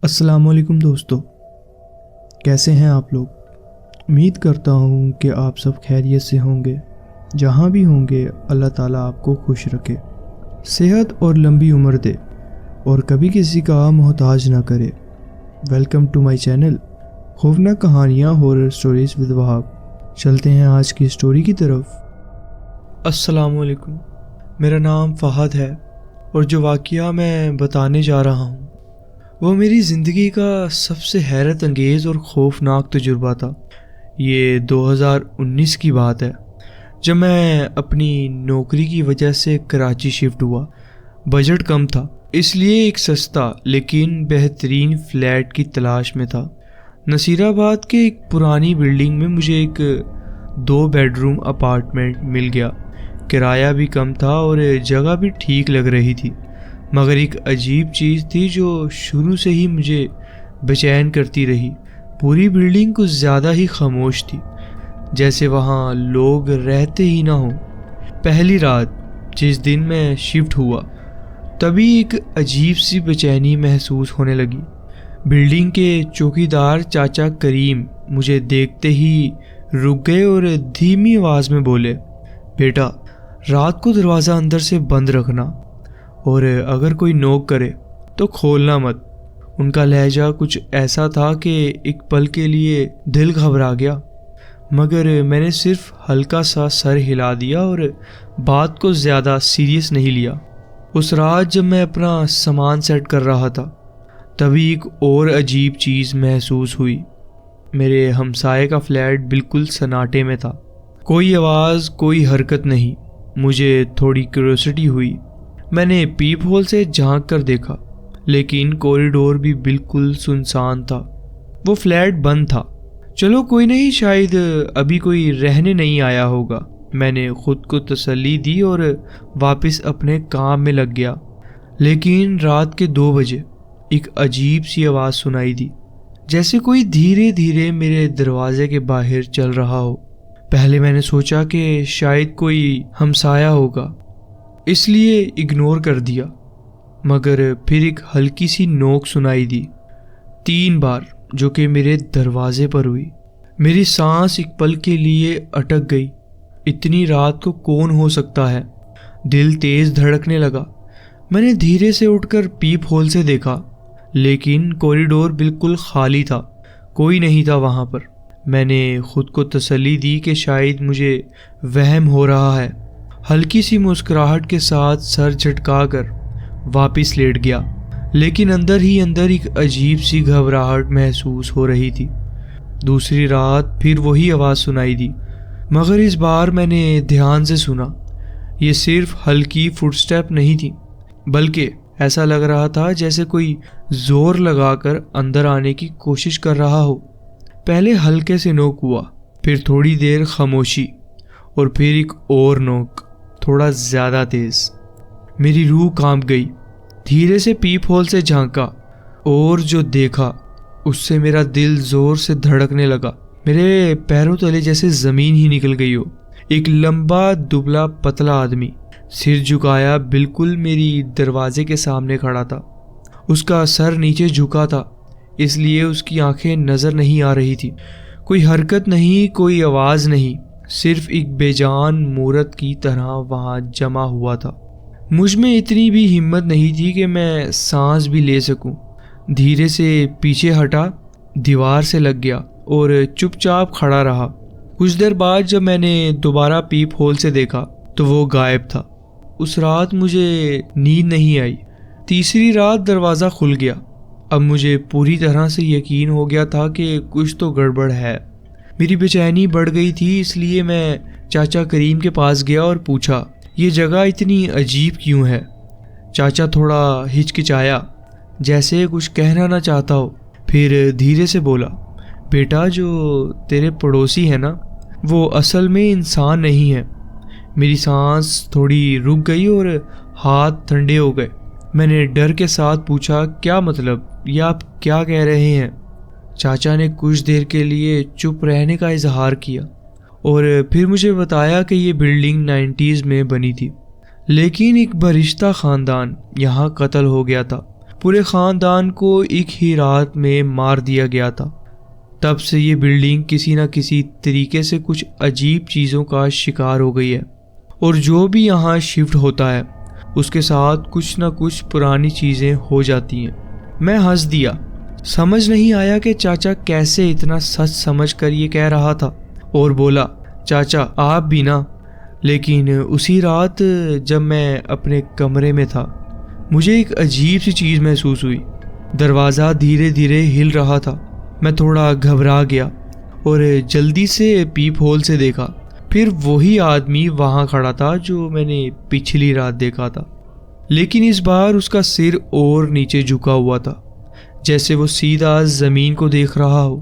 السلام علیکم دوستو، کیسے ہیں آپ لوگ؟ امید کرتا ہوں کہ آپ سب خیریت سے ہوں گے۔ جہاں بھی ہوں گے اللہ تعالیٰ آپ کو خوش رکھے، صحت اور لمبی عمر دے، اور کبھی کسی کا محتاج نہ کرے۔ ویلکم ٹو مائی چینل خوفناک کہانیاں ہورر سٹوریز ود وہاب۔ چلتے ہیں آج کی سٹوری کی طرف۔ السلام علیکم، میرا نام فہد ہے، اور جو واقعہ میں بتانے جا رہا ہوں وہ میری زندگی کا سب سے حیرت انگیز اور خوفناک تجربہ تھا۔ یہ 2019 کی بات ہے، جب میں اپنی نوکری کی وجہ سے کراچی شفٹ ہوا۔ بجٹ کم تھا، اس لیے ایک سستا لیکن بہترین فلیٹ کی تلاش میں تھا۔ نصیر آباد کے ایک پرانی بلڈنگ میں مجھے ایک 2 بیڈ روم اپارٹمنٹ مل گیا۔ کرایہ بھی کم تھا اور جگہ بھی ٹھیک لگ رہی تھی، مگر ایک عجیب چیز تھی جو شروع سے ہی مجھے بے چین کرتی رہی۔ پوری بلڈنگ کچھ زیادہ ہی خاموش تھی، جیسے وہاں لوگ رہتے ہی نہ ہوں۔ پہلی رات جس دن میں شفٹ ہوا، تبھی ایک عجیب سی بے چینی محسوس ہونے لگی۔ بلڈنگ کے چوکیدار چاچا کریم مجھے دیکھتے ہی رک گئے اور دھیمی آواز میں بولے، بیٹا رات کو دروازہ اندر سے بند رکھنا، اور اگر کوئی نوک کرے تو کھولنا مت۔ ان کا لہجہ کچھ ایسا تھا کہ ایک پل کے لیے دل گھبرا گیا، مگر میں نے صرف ہلکا سا سر ہلا دیا اور بات کو زیادہ سیریس نہیں لیا۔ اس رات جب میں اپنا سامان سیٹ کر رہا تھا، تبھی ایک اور عجیب چیز محسوس ہوئی۔ میرے ہمسائے کا فلیٹ بالکل سناٹے میں تھا، کوئی آواز، کوئی حرکت نہیں۔ مجھے تھوڑی کیوریوسٹی ہوئی، میں نے پیپ ہول سے جھانک کر دیکھا، لیکن کوریڈور بھی بالکل سنسان تھا۔ وہ فلیٹ بند تھا۔ چلو کوئی نہیں، شاید ابھی کوئی رہنے نہیں آیا ہوگا، میں نے خود کو تسلی دی اور واپس اپنے کام میں لگ گیا۔ لیکن رات کے 2 بجے ایک عجیب سی آواز سنائی دی، جیسے کوئی دھیرے دھیرے میرے دروازے کے باہر چل رہا ہو۔ پہلے میں نے سوچا کہ شاید کوئی ہمسایہ ہوگا، اس لیے اگنور کر دیا، مگر پھر ایک ہلکی سی نوک سنائی دی 3 بار، جو کہ میرے دروازے پر ہوئی۔ میری سانس ایک پل کے لیے اٹک گئی۔ اتنی رات کو کون ہو سکتا ہے؟ دل تیز دھڑکنے لگا۔ میں نے دھیرے سے اٹھ کر پیپ ہول سے دیکھا، لیکن کوریڈور بالکل خالی تھا، کوئی نہیں تھا وہاں پر۔ میں نے خود کو تسلی دی کہ شاید مجھے وہم ہو رہا ہے۔ ہلکی سی مسکراہٹ کے ساتھ سر جھٹکا کر واپس لیٹ گیا، لیکن اندر ہی اندر ایک عجیب سی گھبراہٹ محسوس ہو رہی تھی۔ دوسری رات پھر وہی آواز سنائی دی، مگر اس بار میں نے دھیان سے سنا۔ یہ صرف ہلکی فٹ سٹیپ نہیں تھی، بلکہ ایسا لگ رہا تھا جیسے کوئی زور لگا کر اندر آنے کی کوشش کر رہا ہو۔ پہلے ہلکے سے نوک ہوا، پھر تھوڑی دیر خاموشی، اور پھر ایک اور نوک، تھوڑا زیادہ تیز۔ میری روح کانپ گئی۔ دھیرے سے پیپ ہول سے جھانکا، اور جو دیکھا اس سے میرا دل زور سے دھڑکنے لگا۔ میرے پیروں تلے جیسے زمین ہی نکل گئی ہو۔ ایک لمبا دبلا پتلا آدمی، سر جھکایا، بالکل میری دروازے کے سامنے کھڑا تھا۔ اس کا سر نیچے جھکا تھا، اس لیے اس کی آنکھیں نظر نہیں آ رہی تھی۔ کوئی حرکت نہیں، کوئی آواز نہیں، صرف ایک بے جان مورت کی طرح وہاں جمع ہوا تھا۔ مجھ میں اتنی بھی ہمت نہیں تھی کہ میں سانس بھی لے سکوں۔ دھیرے سے پیچھے ہٹا، دیوار سے لگ گیا اور چپ چاپ کھڑا رہا۔ کچھ دیر بعد جب میں نے دوبارہ پیپ ہول سے دیکھا تو وہ غائب تھا۔ اس رات مجھے نیند نہیں آئی۔ تیسری رات دروازہ کھل گیا۔ اب مجھے پوری طرح سے یقین ہو گیا تھا کہ کچھ تو گڑبڑ ہے۔ میری بے چینی بڑھ گئی تھی، اس لیے میں چاچا کریم کے پاس گیا اور پوچھا، یہ جگہ اتنی عجیب کیوں ہے؟ چاچا تھوڑا ہچکچایا، جیسے کچھ کہنا نہ چاہتا ہو، پھر دھیرے سے بولا، بیٹا جو تیرے پڑوسی ہے نا، وہ اصل میں انسان نہیں ہے۔ میری سانس تھوڑی رک گئی اور ہاتھ ٹھنڈے ہو گئے۔ میں نے ڈر کے ساتھ پوچھا، کیا مطلب؟ یہ آپ کیا کہہ رہے ہیں؟ چاچا نے کچھ دیر کے لیے چپ رہنے کا اظہار کیا، اور پھر مجھے بتایا کہ یہ بلڈنگ 90s میں بنی تھی، لیکن ایک برشتہ خاندان یہاں قتل ہو گیا تھا۔ پورے خاندان کو ایک ہی رات میں مار دیا گیا تھا۔ تب سے یہ بلڈنگ کسی نہ کسی طریقے سے کچھ عجیب چیزوں کا شکار ہو گئی ہے، اور جو بھی یہاں شفٹ ہوتا ہے اس کے ساتھ کچھ نہ کچھ پرانی چیزیں ہو جاتی ہیں۔ میں ہنس دیا، سمجھ نہیں آیا کہ چاچا کیسے اتنا سچ سمجھ کر یہ کہہ رہا تھا، اور بولا، چاچا آپ بھی نا۔ لیکن اسی رات جب میں اپنے کمرے میں تھا مجھے ایک عجیب سی چیز محسوس ہوئی۔ دروازہ دھیرے دھیرے ہل رہا تھا۔ میں تھوڑا گھبرا گیا اور جلدی سے پیپ ہول سے دیکھا۔ پھر وہی آدمی وہاں کھڑا تھا جو میں نے پچھلی رات دیکھا تھا، لیکن اس بار اس کا سر اور نیچے جھکا ہوا تھا، جیسے وہ سیدھا زمین کو دیکھ رہا ہو۔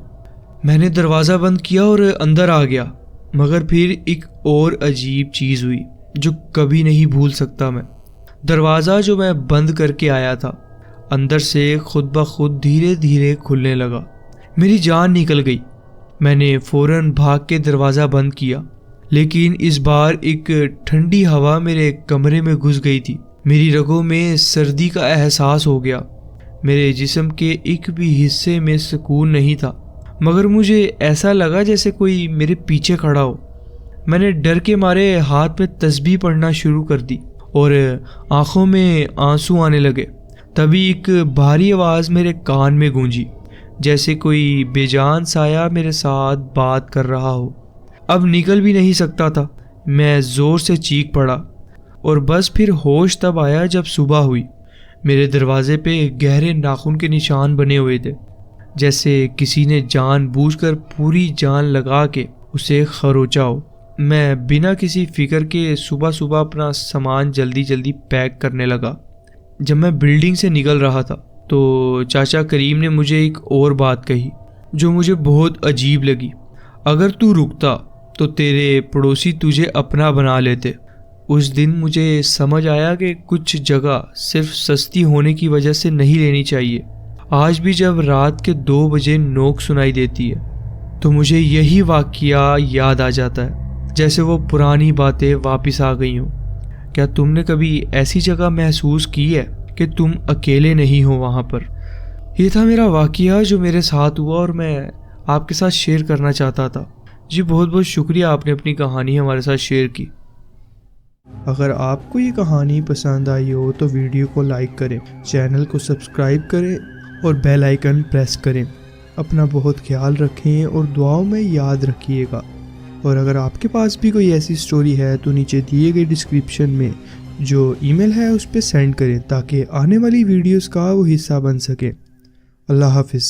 میں نے دروازہ بند کیا اور اندر آ گیا، مگر پھر ایک اور عجیب چیز ہوئی جو کبھی نہیں بھول سکتا میں۔ دروازہ جو میں بند کر کے آیا تھا اندر سے خود بخود دھیرے دھیرے کھلنے لگا۔ میری جان نکل گئی۔ میں نے فوراً بھاگ کے دروازہ بند کیا، لیکن اس بار ایک ٹھنڈی ہوا میرے کمرے میں گھس گئی تھی۔ میری رگوں میں سردی کا احساس ہو گیا۔ میرے جسم کے ایک بھی حصے میں سکون نہیں تھا، مگر مجھے ایسا لگا جیسے کوئی میرے پیچھے کھڑا ہو۔ میں نے ڈر کے مارے ہاتھ میں تسبیح پڑھنا شروع کر دی اور آنکھوں میں آنسو آنے لگے۔ تبھی ایک بھاری آواز میرے کان میں گونجی، جیسے کوئی بے جان سایہ میرے ساتھ بات کر رہا ہو۔ اب نکل بھی نہیں سکتا تھا۔ میں زور سے چیخ پڑا، اور بس پھر ہوش تب آیا جب صبح ہوئی۔ میرے دروازے پہ گہرے ناخن کے نشان بنے ہوئے تھے، جیسے کسی نے جان بوجھ کر پوری جان لگا کے اسے خروچا ہو۔ میں بنا کسی فکر کے صبح صبح اپنا سامان جلدی جلدی پیک کرنے لگا۔ جب میں بلڈنگ سے نکل رہا تھا تو چاچا کریم نے مجھے ایک اور بات کہی جو مجھے بہت عجیب لگی۔ اگر تو رکتا تو تیرے پڑوسی تجھے اپنا بنا لیتے۔ اس دن مجھے سمجھ آیا کہ کچھ جگہ صرف سستی ہونے کی وجہ سے نہیں لینی چاہیے۔ آج بھی جب رات کے 2 بجے نوک سنائی دیتی ہے تو مجھے یہی واقعہ یاد آ جاتا ہے، جیسے وہ پرانی باتیں واپس آ گئی ہوں۔ کیا تم نے کبھی ایسی جگہ محسوس کی ہے کہ تم اکیلے نہیں ہو وہاں پر؟ یہ تھا میرا واقعہ جو میرے ساتھ ہوا اور میں آپ کے ساتھ شیئر کرنا چاہتا تھا۔ جی بہت بہت شکریہ، آپ نے اپنی کہانی ہمارے ساتھ شیئر کی۔ اگر آپ کو یہ کہانی پسند آئی ہو تو ویڈیو کو لائک کریں، چینل کو سبسکرائب کریں اور بیل آئیکن پریس کریں۔ اپنا بہت خیال رکھیں اور دعاؤں میں یاد رکھیے گا۔ اور اگر آپ کے پاس بھی کوئی ایسی سٹوری ہے تو نیچے دیے گئے ڈسکرپشن میں جو ای میل ہے اس پہ سینڈ کریں تاکہ آنے والی ویڈیوز کا وہ حصہ بن سکے۔ اللہ حافظ۔